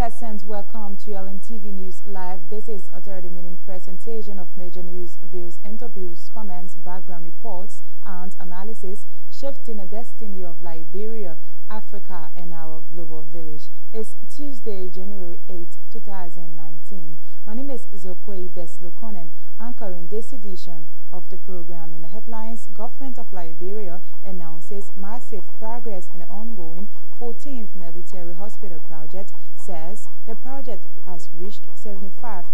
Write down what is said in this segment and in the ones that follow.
pleasant welcome to Lntv News Live. This is a 30-minute presentation of major news, views, interviews, comments, background reports, and analysis shifting the destiny of Liberia, Africa, and our global village. It's Tuesday, January 8, 2019. My name is elbc, anchoring this edition of the program. In the headlines, government of Liberia announces massive progress in the ongoing 14th military hospital project, says the project has reached 75%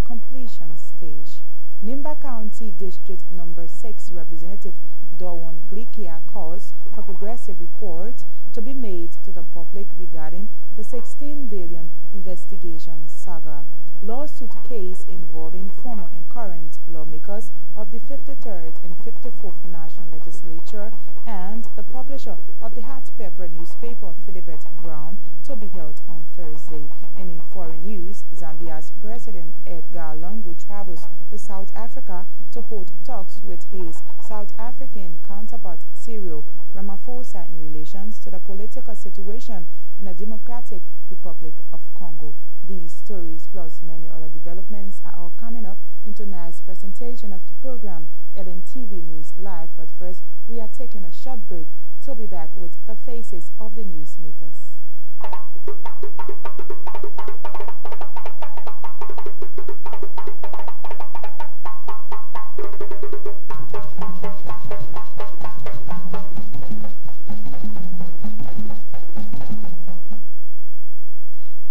completion stage. Nimba County District Number 6 Representative Dawon Glikia calls for progressive report to be made to the public regarding the 16 billion investigation saga. Lawsuit case involving former and current lawmakers of the 53rd and 54th National Legislature and the publisher of the Hot Pepper newspaper, Philibert Brown, to be held on Thursday. And in foreign news, Zambia's President Edgar Lungu travels to South Africa to hold talks with his South African counterpart Cyril Ramaphosa in relations to the political situation in the Democratic Republic of Congo. These stories plus many other developments are all coming up in tonight's presentation of the program Lntv News Live. But first, we are taking a short break to be back with the faces of the newsmakers.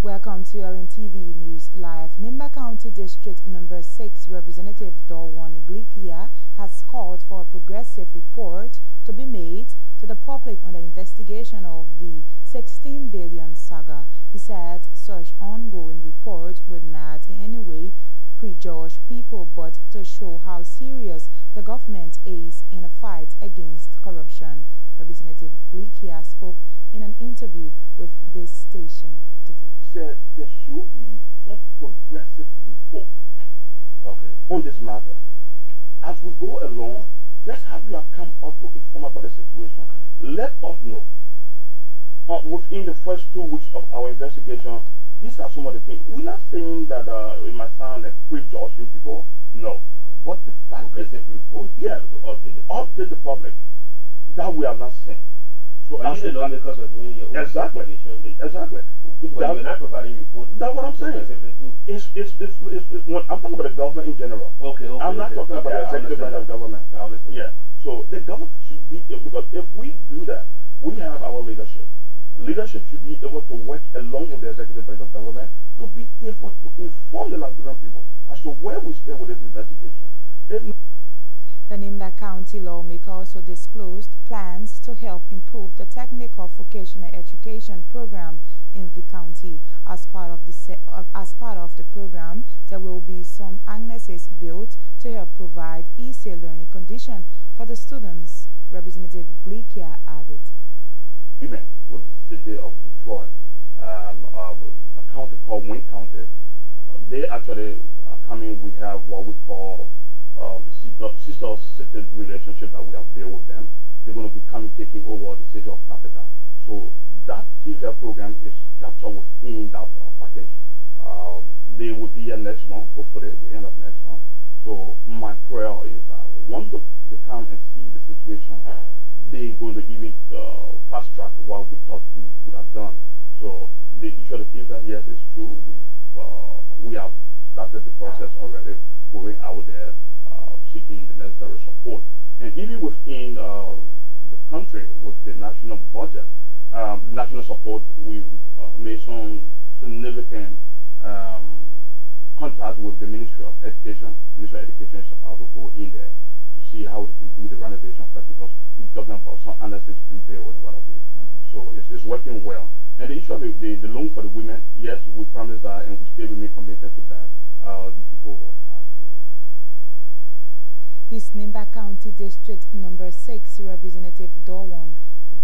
Welcome to Lntv News Live. Nimba County District Number 6 Representative Dawon Glikia has called for a progressive report to be made to the public on the investigation of the 16 billion saga. He said such ongoing report would not in any way prejudge people but to show how serious the government is in the fight against corruption. Representative Glikia spoke in an interview with this station today. Said there should be such progressive report on this matter. As we go along, just have you come out to inform about the situation. Let us know. Within the first 2 weeks of our investigation, these are some of the things. We're not saying that it might sound like prejudging people. No. But the fact is, report, yeah, to update the public. That we are not saying. So as the lawmakers are doing your own exactly. But you're not providing reports. That's what I'm saying. It's I'm talking about the government in general. Okay. I'm not talking about the executive branch of government. Yeah. So the government should be, because if we do that, we have our leadership. Leadership should be able to work along with the executive branch of government to be able to inform the Liberian people as to where we stand with this investigation. The Nimba County lawmaker also disclosed plans to help improve the technical vocational education program in the county. As part of the program, there will be some annexes built to help provide easy learning conditions for the students. Representative Glikia added. Agreement with the city of Detroit, a county called Wayne County, they actually are coming. We have what we call the sister-city relationship that we have built with them. They're going to be coming, taking over the city of Tapeta. So that TV program is captured within that package. They will be here next month, hopefully at the end of next month. So my prayer is once they come and see the situation, they're going to even fast track what we thought we would have done. So the issue of the TV, yes, it's true. We have started the process already, going out there, seeking the necessary support. And even within the country, with the national budget, national support, we've made some significant contact with the Ministry of Education. Ministry of Education is about to go in there to see how they can do the renovation first, because we're talking about some annexes being built and what have you. So it's working well. And the issue of the loan for the women, yes, we promised that, and we still remain committed to that. His Nimba County District Number 6 Representative Dawon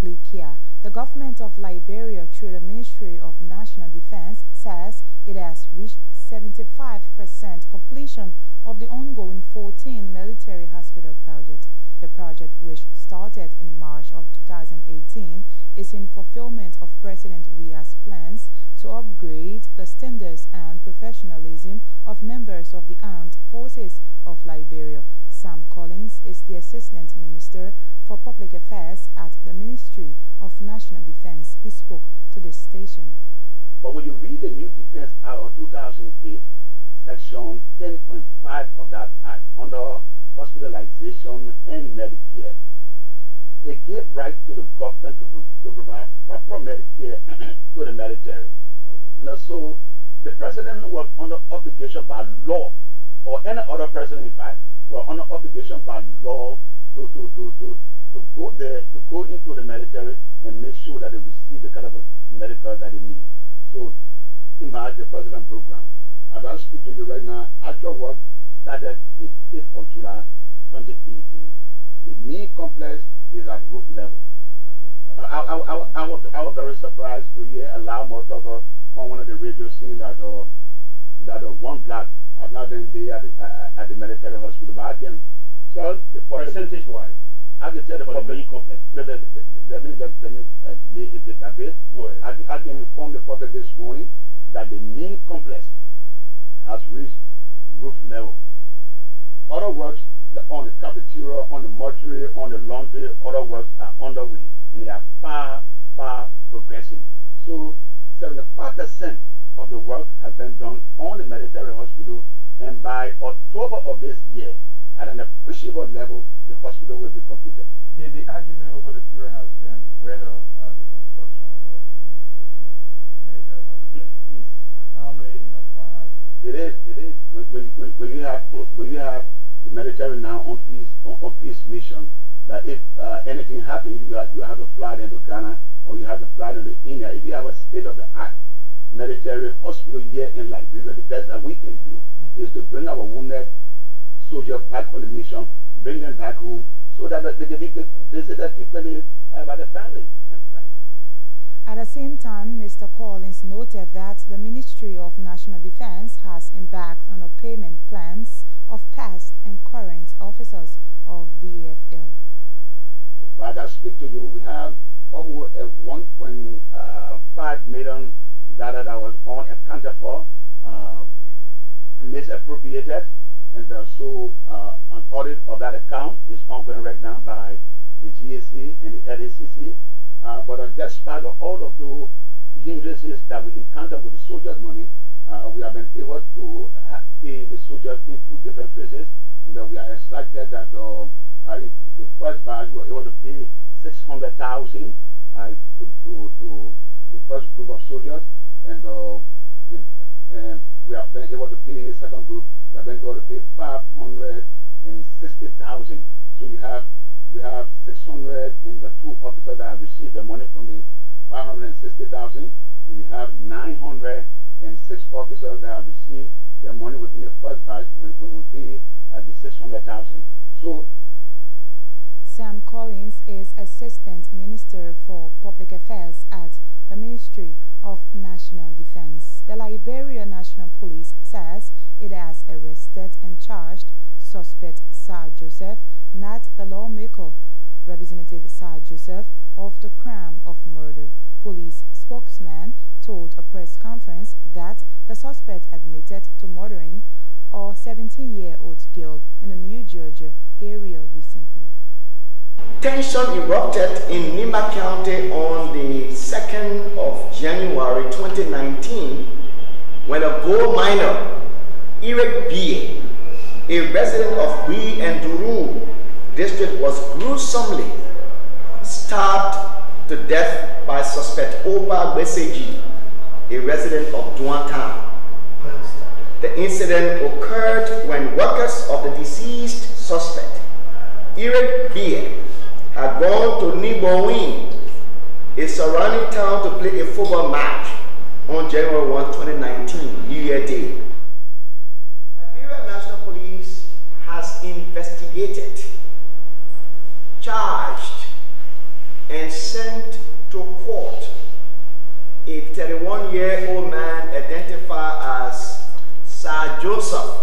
Glikia. The government of Liberia, through the Ministry of National Defense, says it has reached 75% completion of the ongoing 14 military hospital project. The project, which started in March of 2018, is in fulfillment of President Weah's plans to upgrade celebrate the standards and professionalism of members of the armed forces of Liberia. Sam Collins is the Assistant Minister for Public Affairs at the Ministry of National Defense. He spoke to this station. But when you read the new Defense Act of 2008, Section 10.5 of that act, under hospitalization and Medicare, it gave right to the government to provide proper Medicare to the military. Okay. And so the president was under obligation by law, or any other president in fact, were under obligation by law to go there, to go into the military and make sure that they receive the kind of medical that they need. So in March, the president broke ground. As I speak to you right now, actual work started the 5th of July 2018. The main complex is at roof level. Okay. I was very surprised to hear a loud more talker on one of the radios saying that one block has not been laid at the military hospital. But I can tell the public, percentage-wise, I can tell the public. Let me lay a bit by bit. I can inform the public this morning that the main complex has reached roof level. Other works on the cafeteria, on the mortuary, on the laundry, other works are underway, and they are far progressing. So 75% of the work has been done on the military hospital, and by October of this year, at an appreciable level, the hospital will be completed. The argument over the period has been whether the construction of the 14th military hospital is firmly in a priority. It is. When you have the military now on peace mission, that if anything happens, you have to fly into Ghana, or you have to fly into India. If you have a state-of-the-art military hospital here in Liberia, the best that we can do is to bring our wounded soldiers back from the mission, bring them back home, so that they can be visited frequently by the family and friends. At the same time, Mr. Collins noted that the Ministry of National Defense has embarked on a payment plans of past and current officers of the AFL. As I speak to you, we have almost 1.5 million that was unaccounted for, misappropriated, and so an audit of that account is ongoing right now by the GAC and the LACC. But despite all of those hindrances that we encounter with the soldiers' money, we have been able to pay the soldiers in 2 different phases, and we are excited that in the first batch we were able to pay 600,000 to the first group of soldiers, and we have been able to pay the second group. We have been able to pay 560,000. So we have 602 officers that have received the money from the 560,000, and we have 906 officers that have received their money within the first batch when we pay the 600,000. So Sam Collins is Assistant Minister for Public Affairs at the Ministry of National Defense. The Liberia National Police says it has arrested and charged suspect Sir Joseph, not the lawmaker, Representative Sir Joseph, of the crime of murder. Police spokesman told a press conference that the suspect admitted to murdering a 17-year-old girl in a New Georgia area recently. Tension erupted in Nimba County on the 2nd of January 2019 when a gold miner, Eric B., a resident of Bui and Duru district, was gruesomely stabbed to death by suspect Oba Beseji, a resident of Duan Town. The incident occurred when workers of the deceased suspect, Eric B., had gone to Nibowin, a surrounding town, to play a football match on January 1, 2019, New Year Day. Liberia National Police has investigated, charged, and sent to court a 31-year-old man identified as Sir Joseph.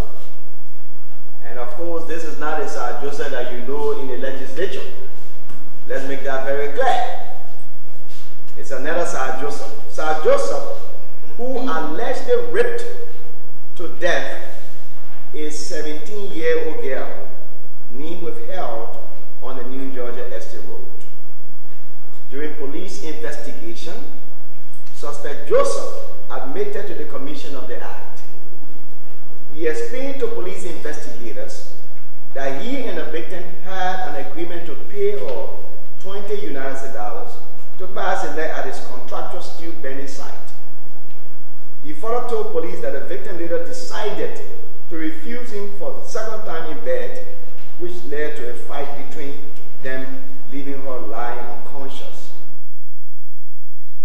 And of course, this is not a Sir Joseph that you know in the legislature. Let's make that very clear. It's another Sir Joseph. Sir Joseph who allegedly raped to death a 17-year-old girl, name withheld on the New Georgia Estate Road. During police investigation, suspect Joseph admitted to the commission of the act. He explained to police investigators that he and the victim had an agreement to pay her $20 United States to pass a night at his contractor steel bending site. He further told police that the victim later decided to refuse him for the second time in bed, which led to a fight between them, leaving her lying unconscious.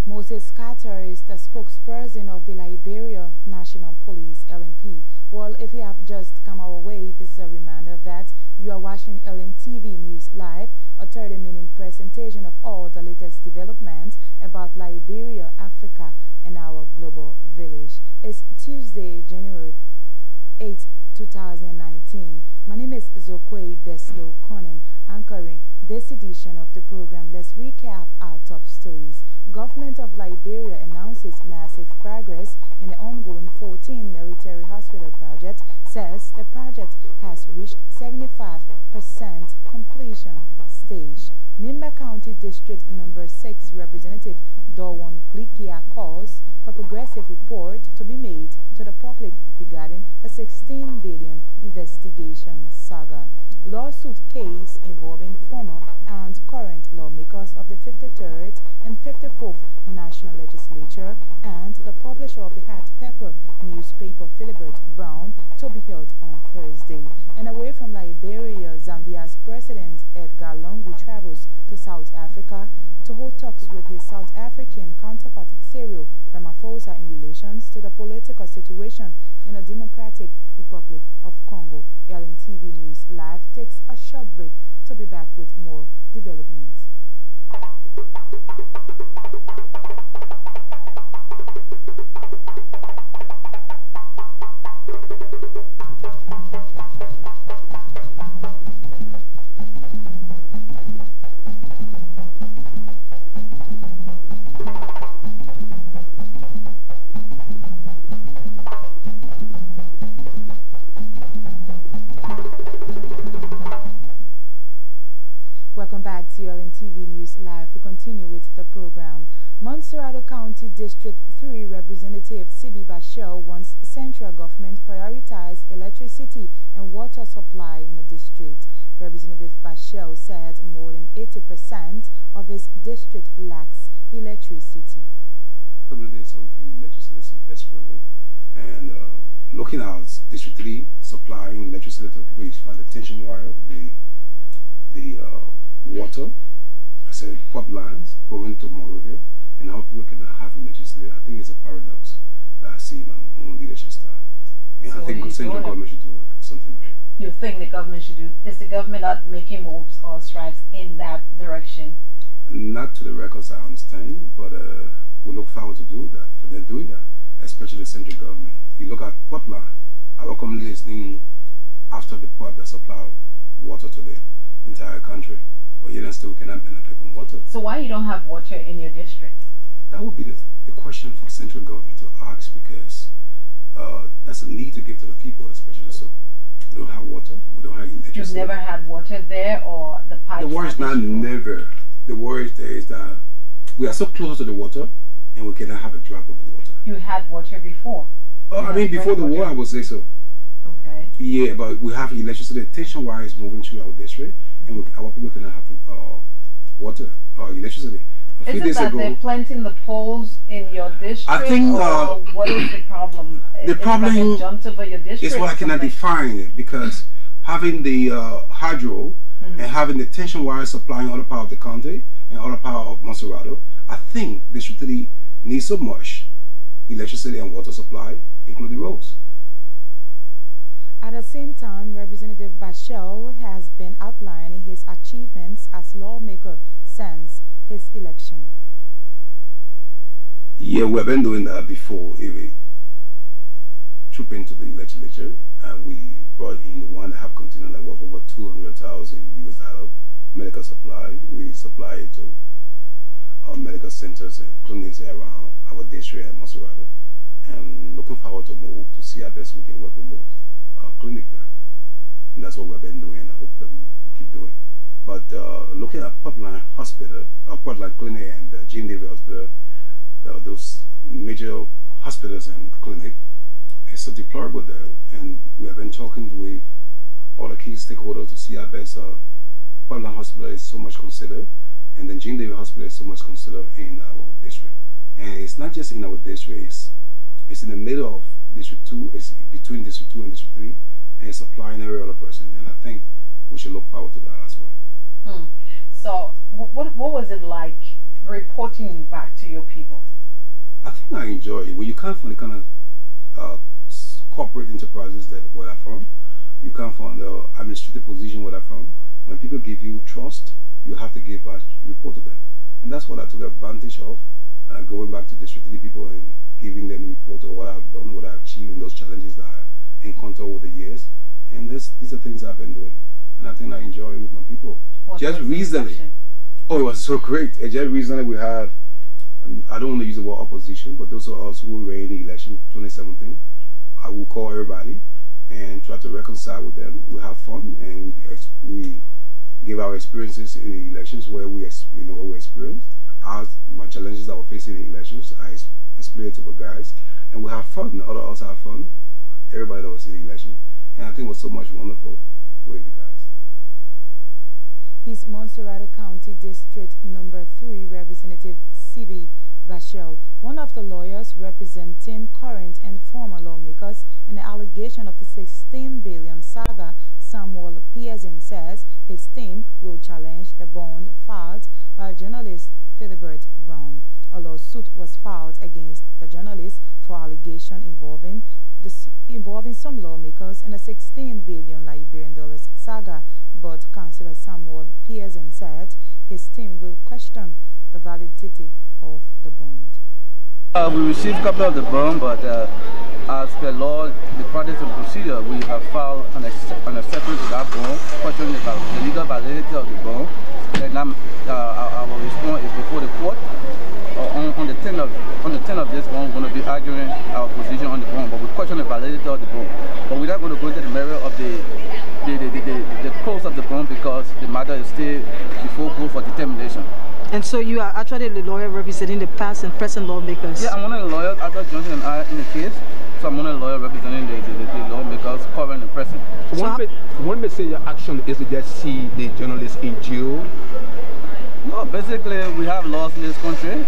Moses Carter is the spokesperson of the Liberia National Police, LNP. Well, if you have just come our way, this is a reminder that you are watching Lntv News Live, a 30-minute presentation of all the latest developments about Liberia, Africa, and our global village. It's Tuesday, January 8, 2019. My name is Zokwe Beslo Conan, anchoring this edition of the program. Let's recap our top stories. Government of Liberia announces massive progress in the ongoing 14 military hospital project, says the project has reached 75% completion stage. Nimba County District Number 6 Representative Dawon Klikia calls for progressive report to be made to the public regarding the 16 billion investigation saga. Lawsuit case involving former and current lawmakers of the 53rd and 54th National Legislature and the publisher of the Hot Pepper newspaper, Philibert Brown, to be held on Thursday. And away from Liberia, Zambia's President Edgar Lungu travels to South Africa to hold talks with his South African counterpart Cyril Ramaphosa in relations to the political situation in the Democratic Republic of Congo. Lntv News Live takes a short break to be back with more developments. Welcome back to Lntv News Live. We continue with the program. Montserrat County District 3 Representative Sibi Bashir wants central government prioritize electricity and water supply in the district. Representative Bashir said more than 80% of his district lacks electricity. The community is suffering electricity so desperately, and looking at District 3 supplying electricity to people is for the tension wire, the water, I said pop lines going to Monrovia, and how people cannot have electricity. I think it's a paradox that I see my own leadership style. And so I think the central government should do something about it. You think the government should do? Is the government not making moves or strides in that direction? Not to the records I understand, but we look forward to do that. If they're doing that, especially the central government. You look at pop line. Our community is named after the pop that supply water to the entire country, but yet and still cannot benefit from water. So why you don't have water in your district? That would be the question for central government to ask, because that's a need to give to the people, especially so. We don't have water, we don't have electricity. You've never had water there, or the pipes? The worry is not never. The worry there is that we are so close to the water and we cannot have a drop of the water. You had water before? I mean, before the war, I would say so. Okay. Yeah, but we have electricity. The tension wire is moving through our district, and our people cannot have water or electricity. A few days ago, they're planting the poles in your district? I think what is the problem? The problem jumped over your district is what I cannot define it, because having the hydro and having the tension wire supplying other part of the county and other part of Montserrat, I think District 3 needs so much electricity and water supply, including roads. At the same time, Representative Bashir has been outlining his achievements as lawmaker since his election. Yeah, we have been doing that before. We troop into the legislature, and we brought in the one that have continued like worth over $200,000 medical supply. We supply it to our medical centers and clinics around our district and Montserrat. and looking forward to move to see how best we can work remote clinic there. And that's what we've been doing, and I hope that we keep doing. But looking at Portland Hospital, Portland Clinic and Lntv Hospital, those major hospitals and clinic, it's so deplorable there. And we have been talking with all the key stakeholders to see how best Portland Hospital is so much considered, and then Lntv Hospital is so much considered in our district. And it's not just in our district, it's in the middle of District 2, it's between District 2 and District 3, and it's supplying every other person. And I think we should look forward to that as well. So, what was it like reporting back to your people? I think I enjoy it. When you come from the kind of corporate enterprises that where I'm from, you come from the administrative position where I'm from, when people give you trust, you have to give a report to them. And that's what I took advantage of, going back to District 3 people and giving them a report of what I've done, what I've achieved in those challenges that I encountered over the years. And these are things I've been doing. And I think I enjoy it with my people. Just recently, oh, it was so great. And just recently we have, I don't want to use the word opposition, but those are us who were in the election 2017. I will call everybody and try to reconcile with them. We have fun, and we give our experiences in the elections where we experienced. My challenges that we're facing in the elections, I explain it to the guys, and we have fun. Others also have fun. Everybody that was in the election, and I think it was so much wonderful with the guys. His Montserrat County District Number 3 Representative C.B. Vachel, one of the lawyers representing current and former lawmakers in the allegation of the 16 billion saga, Samuel Pearson, says his team will challenge the bond filed by journalist Philibert Brown. A lawsuit was filed against the journalist for allegation involving some lawmakers in a 16 billion Liberian dollars saga, but Councillor Samuel Pearson said his team will question the validity of the bond. We received a copy of the bond, but as per law, the practice and procedure, we have filed an acceptance of that bond, questioning the legal validity of the bond, and our response is before the court. On the 10th of this month, we're going to be arguing our position on the bond, but we question the validity of the bond. But we're not going to go into the merit of the cost of the bond because the matter is still before court for determination. And so you are actually the lawyer representing the past and present lawmakers? Yeah, I'm one of the lawyers, Arthur Johnson and I, in the case. So I'm one of the lawyers representing the lawmakers, current and present. So one may say your action is to just see the journalists in jail? No, basically we have laws in this country.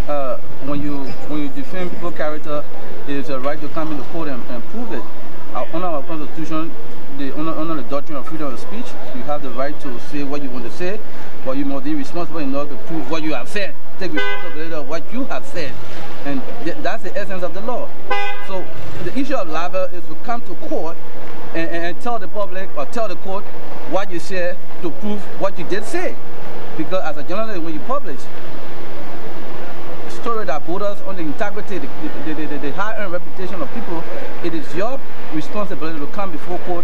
When you defame people's character, it's a right to come into court and prove it. Under our constitution, under the doctrine of freedom of speech, you have the right to say what you want to say, but you must be responsible enough to prove what you have said. Take responsibility of what you have said, and that's the essence of the law. So the issue of libel is to come to court and tell the public or tell the court what you said to prove what you did say. Because as a journalist, when you publish a story that borders on the integrity, the high-earned reputation of people, it is your responsibility to come before court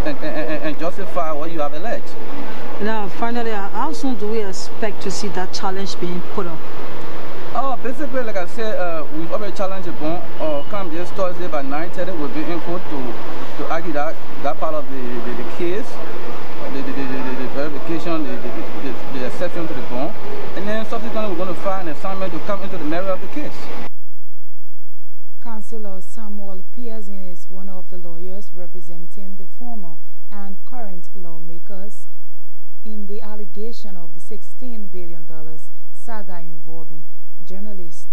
and justify what you have alleged. Now, finally, how soon do we expect to see that challenge being put up? Basically, like I said, we've already challenged the bond. Come this Thursday by 9:30, we'll be in court to argue that part of the case. The verification, the exception to the bond, and then subsequently we're going to file an assignment to come into the merit of the case. Councillor Samuel Pearson is one of the lawyers representing the former and current lawmakers in the allegation of the $16 billion saga involving journalist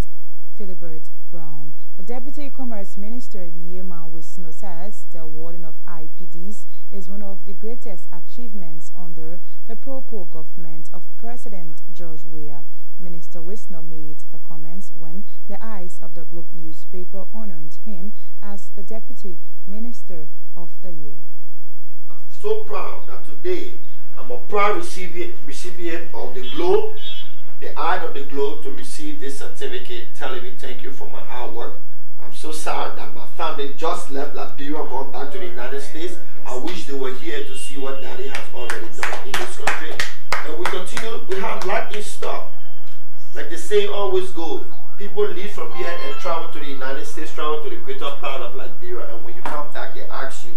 Philibert Brown. The Deputy Commerce Minister Newman Wisno says the awarding of IPDs is one of the greatest achievements under the pro-poor government of President George Weah. Minister Wisno made the comments when the Eyes of the Globe newspaper honored him as the Deputy Minister of the Year. I'm so proud that today I'm a proud recipient of the Globe, the Eye of the Globe, to receive this certificate telling me thank you for my hard work. I'm so sad that my family just left Liberia, gone back to the United States. I wish they were here to see what Daddy has already done in this country. And we continue, we have life in store. Like the saying always goes, People leave from here and travel to the United States, travel to the greater part of Liberia, and when you come back, they ask you,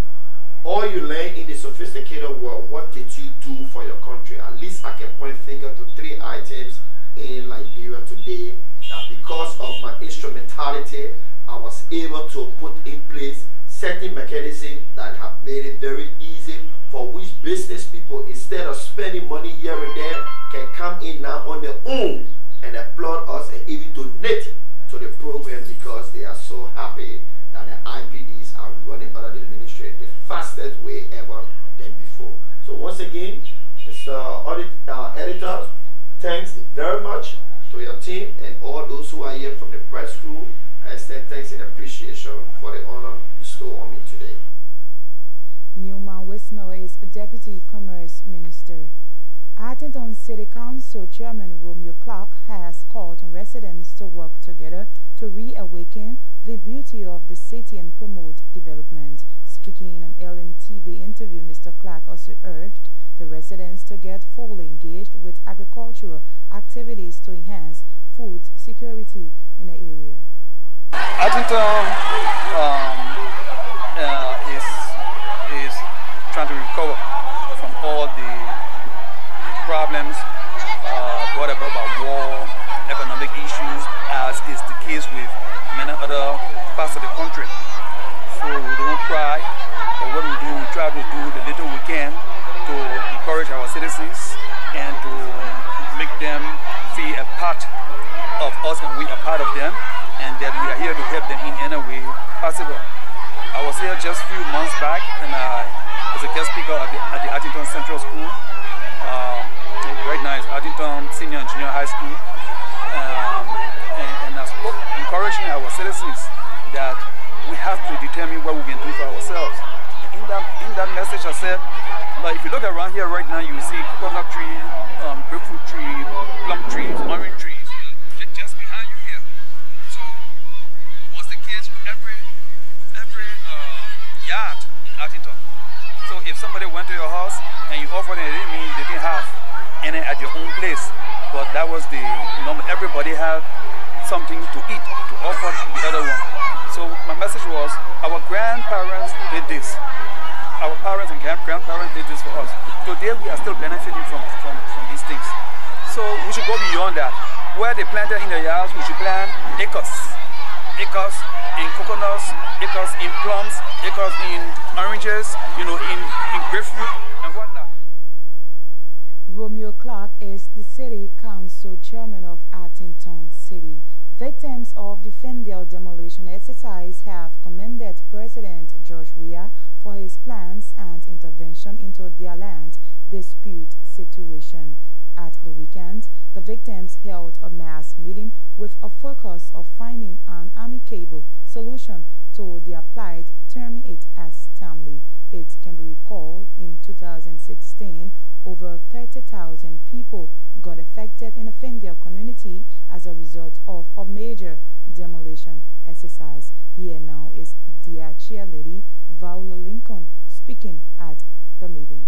all you learn in the sophisticated world, what did you do for your country? At least I can point finger to 3 items in Liberia today that because of my instrumentality, I was able to put in place certain mechanisms that have made it very easy for which business people, instead of spending money here and there, can come in now on their own and applaud us and even donate to the program because they are so happy that the IPDs are running under the ministry the fastest way ever than before. So once again, Mr. Editor, thanks very much to your team and all those who are here from the press crew. I extend thanks and appreciation for the honor bestowed on me today. Newman Wisno is Deputy Commerce Minister. Addington City Council Chairman Romeo Clark has called on residents to work together to reawaken the beauty of the city and promote development. Speaking in an Lntv interview, Mr. Clark also urged the residents to get fully engaged with agricultural activities to enhance food security in the area. Addington is trying to recover from all the problems brought about by war, economic issues, as is the case with many other parts of the country. So we don't cry, but what we do, we try to do the little we can to encourage our citizens and to make them feel a part of us and we are part of them, and that we are here to help them in any way possible. I was here just a few months back, and I was a guest speaker at the Addington Central School. Right now it's Addington Senior and Junior High School, and I spoke encouraging our citizens that we have to determine what we can do for ourselves. In that message I said, like, if you look around here right now, you will see coconut tree, grapefruit tree, plum trees, orange trees, just behind you here. So was the case with every yard in Addington. So if somebody went to your house and you offered it, it didn't mean they didn't have any at your own place. But that was the normal. Everybody had something to eat to offer the other one. So my message was, our grandparents did this. Our parents and grandparents did this for us. Today we are still benefiting from these things. So we should go beyond that. Where they planted in the yards, we should plant acres. Acres in coconuts, acres in plums, acres in oranges, you know, in grapefruit and whatnot. Romeo Clark is the City Council Chairman of Addington City. Victims of the Fendel demolition exercise have commended President George Weah for his plans and intervention into their land dispute situation. At the weekend, the victims held a mass meeting with a focus of finding an amicable solution to their plight, terming it as timely. It can be recalled in 2016, over 30,000 people got affected in the Fendel community as a result of a major demolition exercise. Here now is dear chairlady Viola Lincoln speaking at the meeting.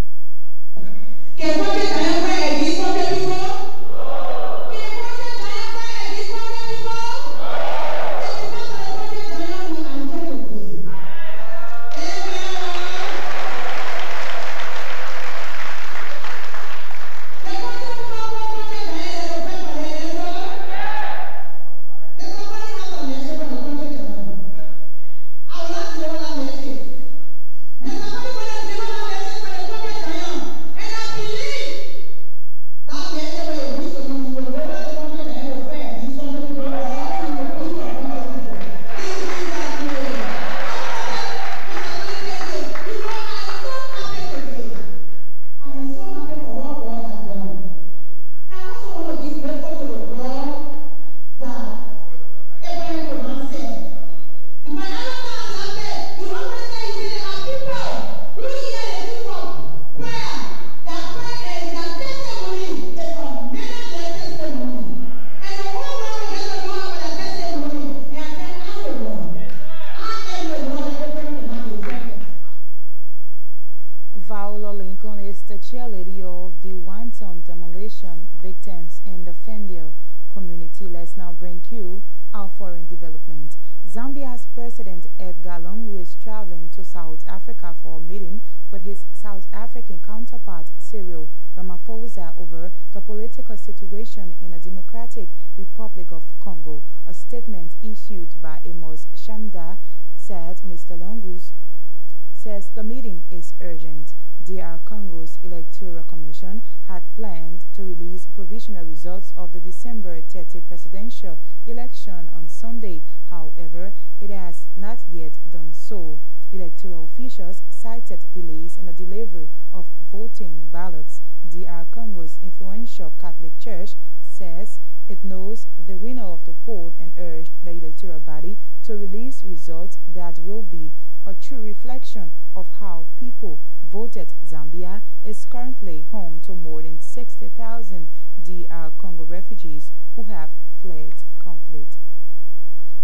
Chairlady of the wanton demolition victims in the Fendel community. Let's now bring you Now, foreign development. Zambia's President Edgar Lungu is traveling to South Africa for a meeting with his South African counterpart Cyril Ramaphosa over the political situation in the Democratic Republic of Congo. A statement issued by Amos Shanda said Mr. Lungu says the meeting is urgent. DR Congo's Electoral Commission had planned to release provisional results of the December 30 presidential election on Sunday. However, it has not yet done so. Electoral officials cited delays in the delivery of voting ballots. DR Congo's influential Catholic Church says it knows the winner of the poll and urged the electoral body to release results that will be a true reflection of how people voted. Zambia is currently home to more than 60,000 DR Congo refugees who have fled conflict.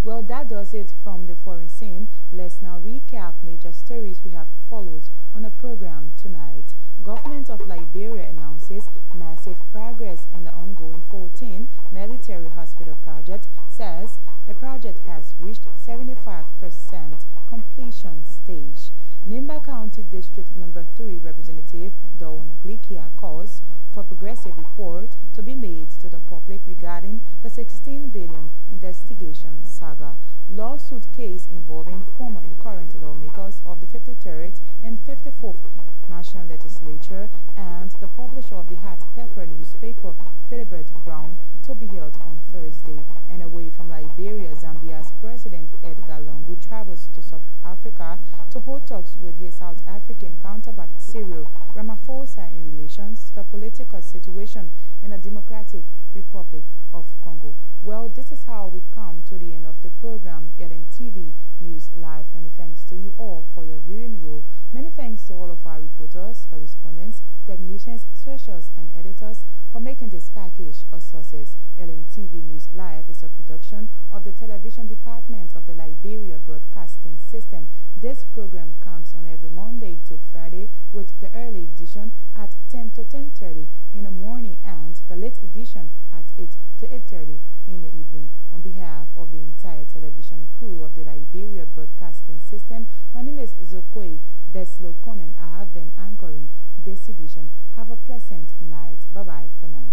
Well, that does it from the foreign scene. Let's now recap major stories we have followed on the program tonight. Government of Liberia announces massive progress in the ongoing 14 military hospital project, says the project has reached 75% completion stage. Nimba County District Number 3 Representative Dawn Glikia calls for progressive report to be made to the public regarding the 16 billion investigation saga. Lawsuit case involving former and current lawmakers of the 53rd and 54th National Legislature and the publisher of the Hot Pepper newspaper, Philibert Brown, to be held on Thursday. And away from Liberia, Zambia's President Edgar Lungu travels to South Africa to hold talks with his South African counterpart Cyril Ramaphosa in relation to the political situation in the Democratic Republic of Congo. Well, this is how we come to the end of the program, Lntv News Live. Many thanks to you all for your viewing role. Many thanks to all of our reporters, correspondents, technicians, socials, and editors for making this package a success. Lntv News Live is a production of the television department of the Liberia Broadcasting System. This program comes on every Monday to Friday, with the early edition at 10 to 10:30 in the morning and the late edition at 8 to 8:30 in the evening. On behalf of the entire television crew of the Liberia Broadcasting System, my name is Zokwe Beslo Conan. I have been anchoring this edition. Have a pleasant night. Bye-bye for now.